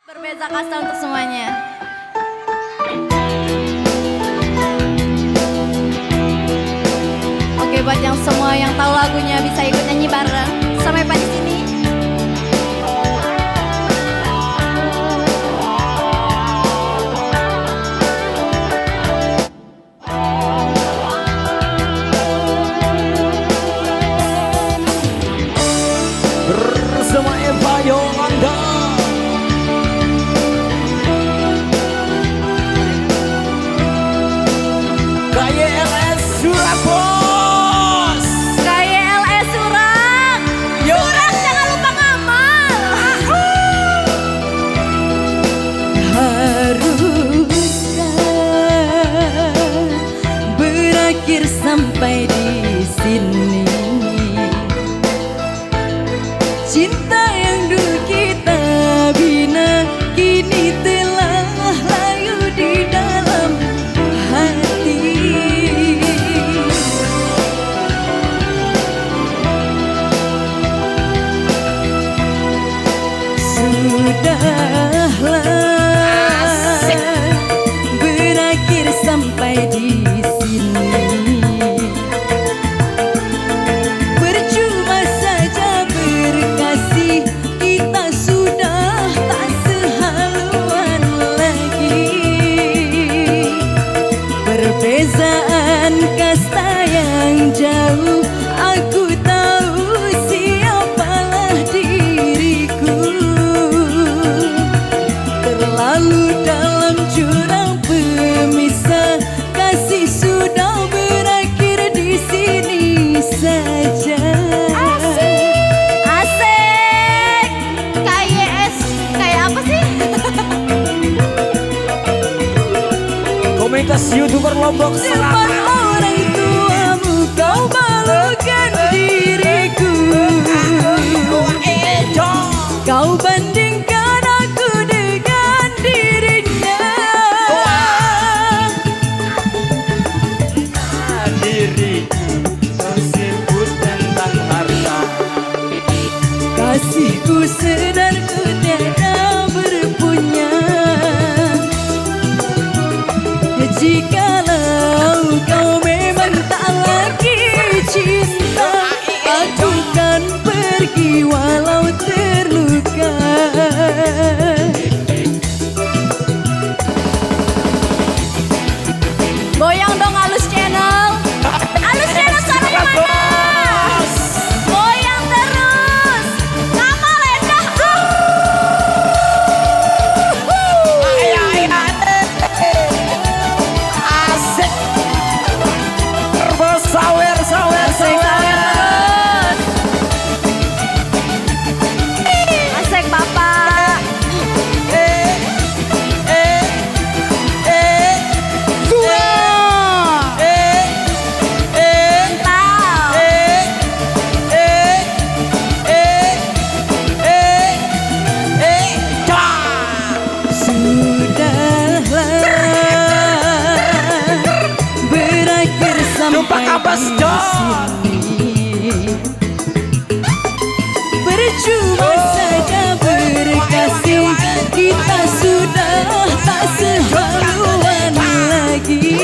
Berbeza kasta untuk semuanya. Oke, buat yang semua yang tahu lagunya bisa ikut nyanyi bareng. Sampai pada sini. Bersama Eva Yolanda. KYLS Surabos. KYLS Surang. Surang jangan lupa ngamal. Haruskah berakhir sampai di sini? Cinta yang dulu kita bina kini telah layu di dalam hati. Sudahlah berakhir sampai di sini. Percuma saja berkasih, kita sudah tak sehaluan lagi. Perbezaan kasta yang jauh, aku tahu siapalah diriku. Terlalu dalam jurang pemisah, kasih sudah berakhir di sini saja. Asik. KYS kayak apa sih? Komunitas YouTuber Lombok Depan Selatan. orang tuamu kau malukan diriku. Kau bandingkan aku dengan dirinya. Diriku tersebut tentang harta. Kasihku sedar ku tiada berpunya. Jikalau kau memang tak lagi cinta, aku kan pergi walau terluka. Goyang dong Alus Channel. Alus Channel sana di mana? Goyang terus. Ngamal endah. Asik. Bersawer, sawer, sawer. Asik Bapak. Mantap. Sudahlah berakhir Numpak sampai abas, di Dok. sini. Percuma saja berkasih, kita sudah tak sehaluan lagi.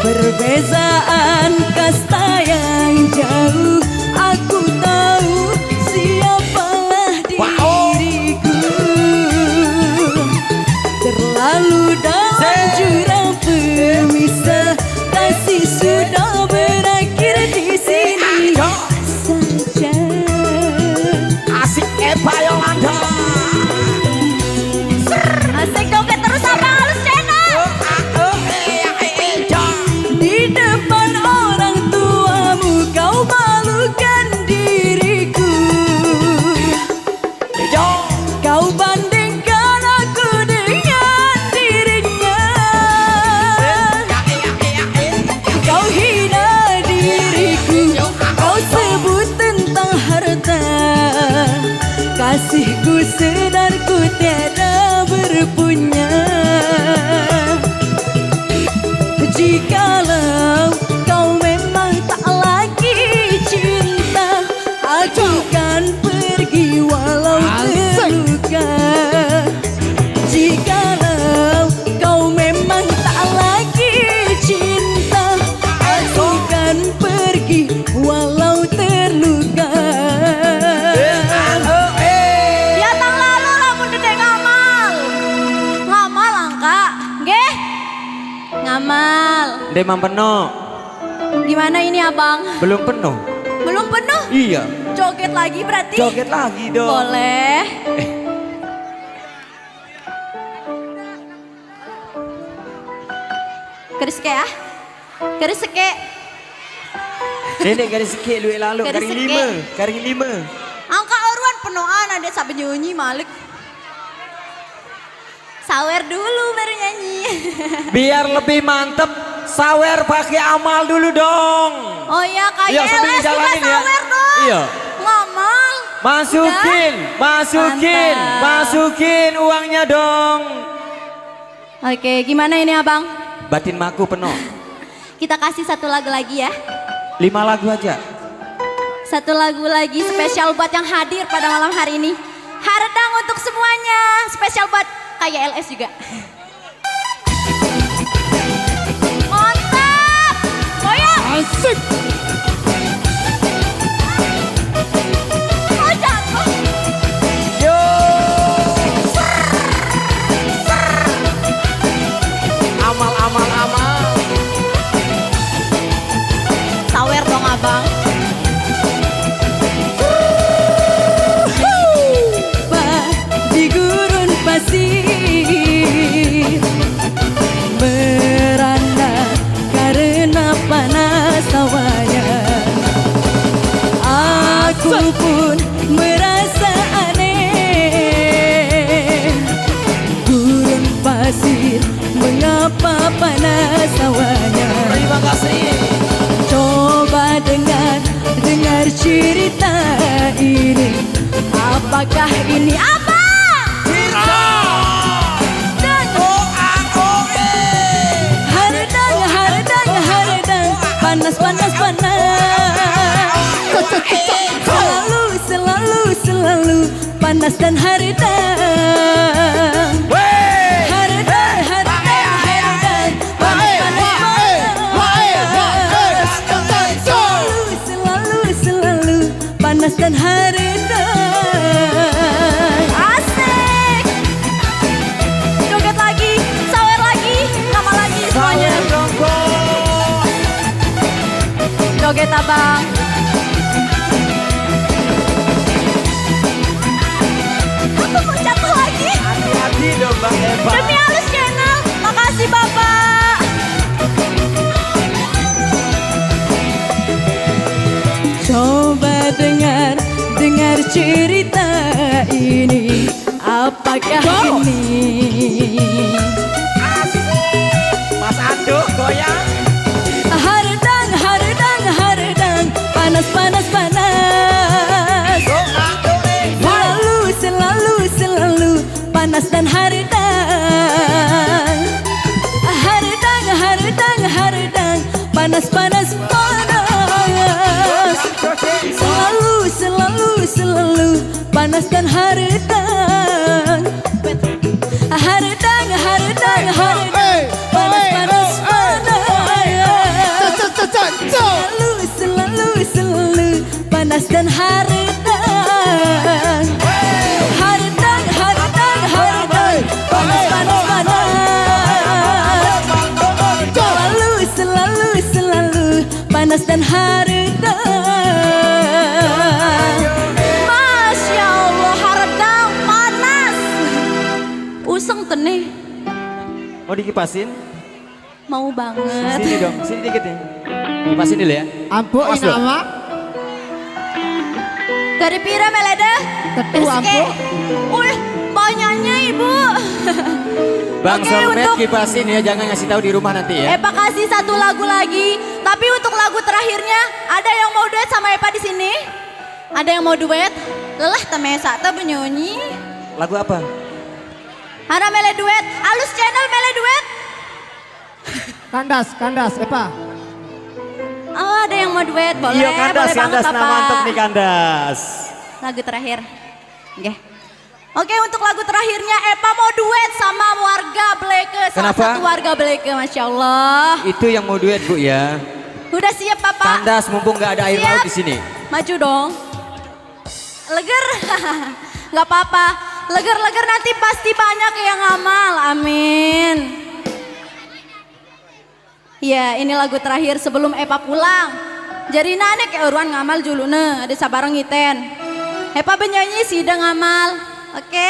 Perbezaan kasta yang jauh, aku tahu siapalah diriku. Terlalu dalam jurang pemisah, kasih sudah berakhir di sini saja. Asik Eva Yolanda. Asik joget terus Abang Alus Channel. Di depan orang tuamu kau malukan diriku. Kau bandingkan aku dengan dirinya. Kau hina diriku, kau sebut tentang harta. Kasihku sedar ku tiada berpunya. Jikalau kau memang tak lagi cinta, aku kan pergi walau terluka. Demam penuh. Gimana ini abang? Belum penuh. Belum penuh? Iya. Joget lagi berarti? Joget lagi dong. Boleh. Keris ke ya? Keris ke? Nenek garis sikit lu lalu Garis garing sikit. lima. Garing lima. Angka oruan penuhan ada sampai nyanyi Malik. Sawer dulu baru nyanyi. Biar lebih mantep, sawer pakai amal dulu dong. Oh iya kayak Iya, sambil LS juga dijalanin ya. sawer dong. Iya. Ngomong. Masukin, masukin, Mantap. masukin uangnya dong. Oke gimana ini abang? Batin maku penuh. Kita kasih satu lagu lagi ya. 5 lagu aja. Satu lagu lagi spesial buat yang hadir pada malam hari ini. Haredang untuk semuanya. Spesial buat kayak LS juga. Mantap. Goyang. Asik. Oh jatuh. Yo. Amal, amal, amal. Sawer dong abang. Di gurun pasir merana karena panas hawanya. Aku pun merasa aneh. Gurun pasir mengapa panas hawanya. Terima kasih. Coba dengar cerita ini. Apakah ini abang? Dan haredang, haredang, haredang, panas, panas, panas. Selalu, selalu, selalu panas dan haredang. Haredang, haredang, haredang, panas, panas, panas. Selalu, selalu, selalu panas dan haredang. Asik. Joget lagi. Sawer lagi. Nama lagi semuanya. Sawer dong, bos. Joget abang. Aku mau jatuh lagi. Hati-hati dong Bang Eva. Demi Halus Channel. Makasih Bapak. Coba dengar cerita ini. Apakah ini? Mas Ando goyang. Haredang, haredang, haredang, panas, panas, panas. Selalu, selalu, selalu panas dan haredang. Haredang, haredang, haredang, panas, panas, panas. Selalu, selalu, selalu panas dan haredang. Haredang, haredang, haredang, panas, panas, panas. Selalu, selalu, selalu panas dan haredang. Haredang, haredang, haredang, panas, panas, panas. Selalu, selalu, selalu panas dan haredang. Masya Allah haredang panas. Useng teneh. Mau dikipasin? Mau banget. Sini dong, sini dikit nih. Kipasin dulu ya. Ampuh Awas loh. nama Dari pira melede? Tetu ampuh. Wih, banyaknya ibu. Bang Oke, Solmed untuk- kipasin ya, jangan ngasih tahu di rumah nanti ya. Epa kasih satu lagu lagi. Tapi untuk lagu terakhirnya, ada yang mau duet sama Epa di sini? Ada yang mau duet? Lelah temesa ta penyanyi. Lagu apa? Ada mele duet. Halus Channel mele duet. Kandas, kandas, Epa. Oh, ada yang mau duet. Boleh. Iya kandas, boleh kandas, banget, nah Bapak. mantep nih kandas. Lagu terakhir. Oke. Oke, untuk lagu terakhirnya Epa mau duet sama warga Bleke. Salah Kenapa? satu warga Bleke, Masya Allah. Itu yang mau duet Bu ya. Udah siap Bapak? Kandas mumpung nggak ada air Siap. laut di sini. Maju dong. Leger. Nggak apa-apa. Leger-leger nanti pasti banyak yang ngamal. Amin. Ya ini lagu terakhir sebelum Epa pulang. Jadi nane ke uruan ngamal juluna ada sabarang iten. Epa penyanyi sidang ngamal. Oke?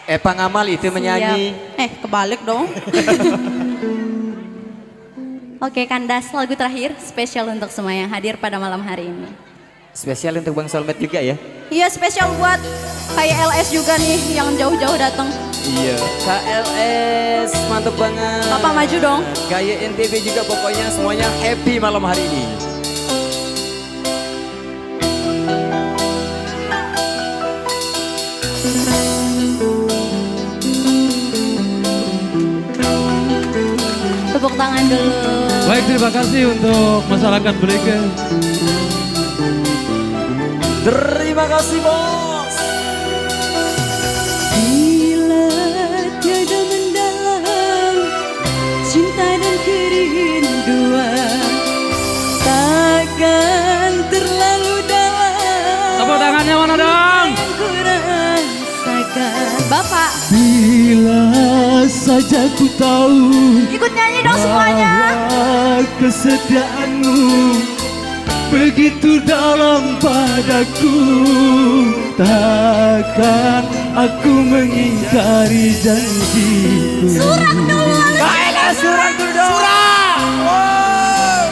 Epa ngamal itu menyanyi. Siap. Kebalik dong. Oke Kandas, lagu terakhir spesial untuk semua yang hadir pada malam hari ini. Spesial untuk Bang Solmed juga ya. Iya spesial buat kayak LS juga nih yang jauh-jauh datang. Iya. KLS mantap banget. Papa maju dong. Gaya NTB juga pokoknya semuanya happy malam hari ini. Tepuk tangan dulu. Baik, terima kasih untuk masyarakat Bleke. Terima kasih bos. Bila tiada mendalam cinta dan kerinduan, takkan terlalu dalam Tepuk tangannya mana dong? yang ku rasakan. Bapak, Bila saja ku tahu ikut nyanyi dong semuanya. bahwa kesetiaanmu begitu dalam padaku, takkan aku mengingkari janjiku. Surat dulu. KLS surat dulu dong. Surat. Wow.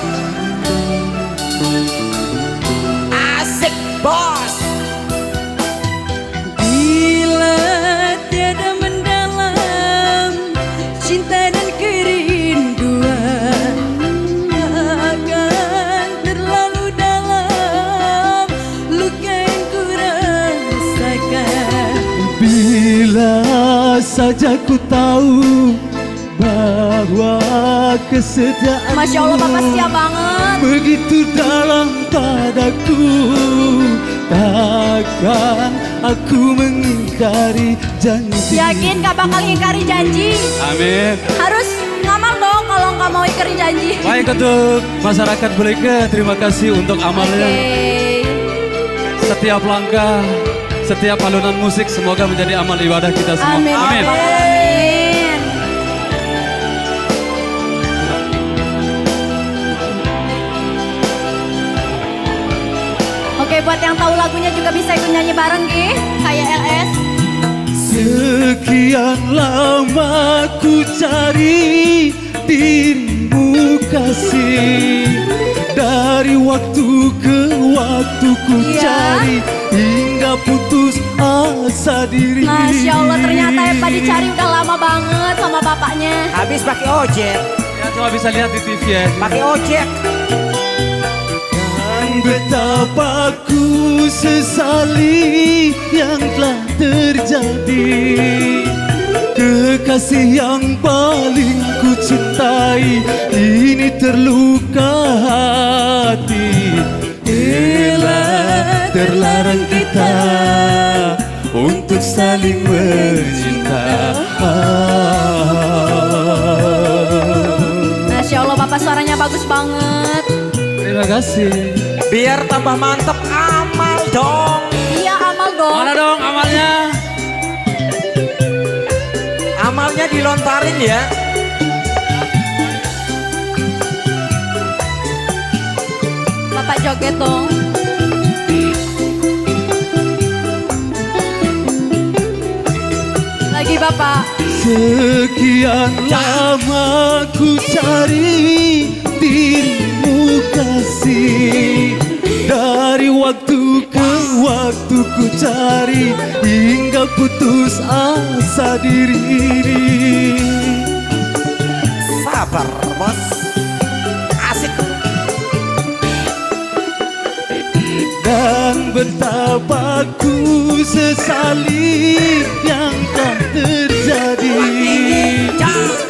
Asik bos. Bila tiada mendalam cinta dan kerinduan, akan terlalu dalam luka yang ku rasakan. Bila saja ku tahu bahwa kesetiaanmu Masya Allah Bapak setia banget. begitu dalam padaku, takkan aku mengingkari janji. Yakin gak bakal ngingkari janji. Amin. Harus ngamal dong kalau nggak mau ingkari janji. Baik untuk masyarakat Bleke, terima kasih untuk amalnya. Setiap langkah, setiap alunan musik semoga menjadi amal ibadah kita semua. Amin. Amin. Amin. Oke, buat yang tahu lagunya juga bisa ikut nyanyi bareng, Ki. Kayak LS. Sekian lama ku cari dirimu kasih, dari waktu ke waktu ku Iya. cari hingga putus asa diri. Masya Allah, ternyata Epa dicari udah lama banget sama bapaknya. Habis pakai ojek. Ya, coba bisa lihat di TV ya. Pakai ojek. Dan betapa ku sesali yang telah terjadi, kekasih yang paling ku cintai ini terluka hati. Elah terlarang kita untuk saling mencinta. Masya Allah, Bapak suaranya bagus banget. Terima kasih. Biar tambah mantep amal dong. Iya, amal dong. Mana dong amalnya? Amalnya dilontarin ya. Bapak joget dong. Lagi Bapak. Sekian lama ku cari dirimu kasih, dari waktu ke waktu ku cari hingga putus asa diri ini. Sabar bos. Asik. Dan betapa ku sesali yang telah terjadi,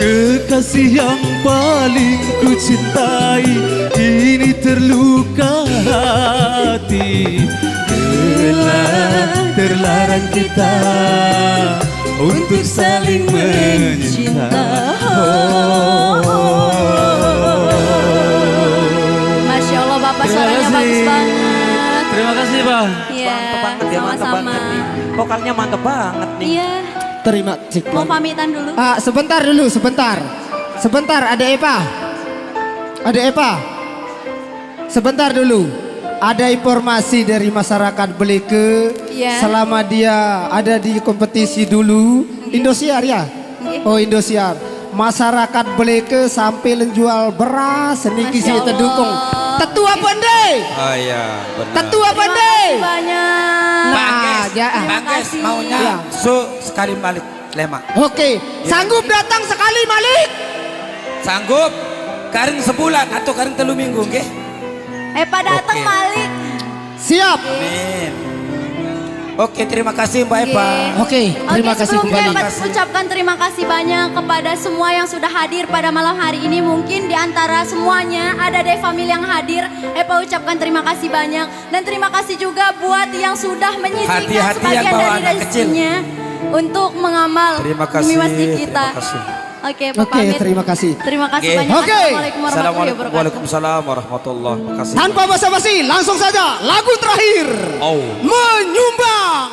kekasih yang paling ku cintai ini terluka hati. Terlarang kita untuk saling mencinta. Masya Allah, Bapak Terima suaranya kasih. bagus banget. Terima kasih, Bang. Iya, Mantep banget ya, mantep sama-sama. banget nih. Vokalnya mantep banget nih. Iya, Terima cik. mau pamitan dulu. Sebentar dulu, sebentar. Sebentar, ada Epa. Adik Epa, sebentar dulu. Ada informasi dari masyarakat Beleke Iya. selama dia ada di kompetisi dulu Indosiar ya? Iya. Oh Indosiar. Masyarakat Beleke sampai menjual beras seniki Masya sih terdukung. Allah. Tetua Pandai. Oh iya, benar. Tetua Terima Pandai. kasih banyak. Nah, ya. Bang Ges kasih. maunya Ya. sekali balik lema. Oke, sanggup datang sekali Malik? Sanggup? Karing sebulan atau karing 3 minggu, nggih? Epa datang Oke. Malik. Siap. Amin. Oke, terima kasih Mbak Epa. Oke, terima Oke, kasih sebelum kembali. dapat ucapkan terima kasih banyak kepada semua yang sudah hadir pada malam hari ini. Mungkin di antara semuanya ada dari family yang hadir. Epa ucapkan terima kasih banyak. Dan terima kasih juga buat yang sudah menyisihkan Hati-hati sebagian yang bawa dari anak kecil. rezekinya untuk mengamal Terima demi kasih. masjid kita. Terima kasih. Oke, Pak Oke, pamit. terima kasih. Terima kasih Oke. banyak. Oke. Assalamualaikum warahmatullahi Assalamualaikum wabarakatuh. Waalaikumsalam warahmatullahi wabarakatuh. Tanpa basa-basi, langsung saja lagu terakhir. Oh. Menyumbang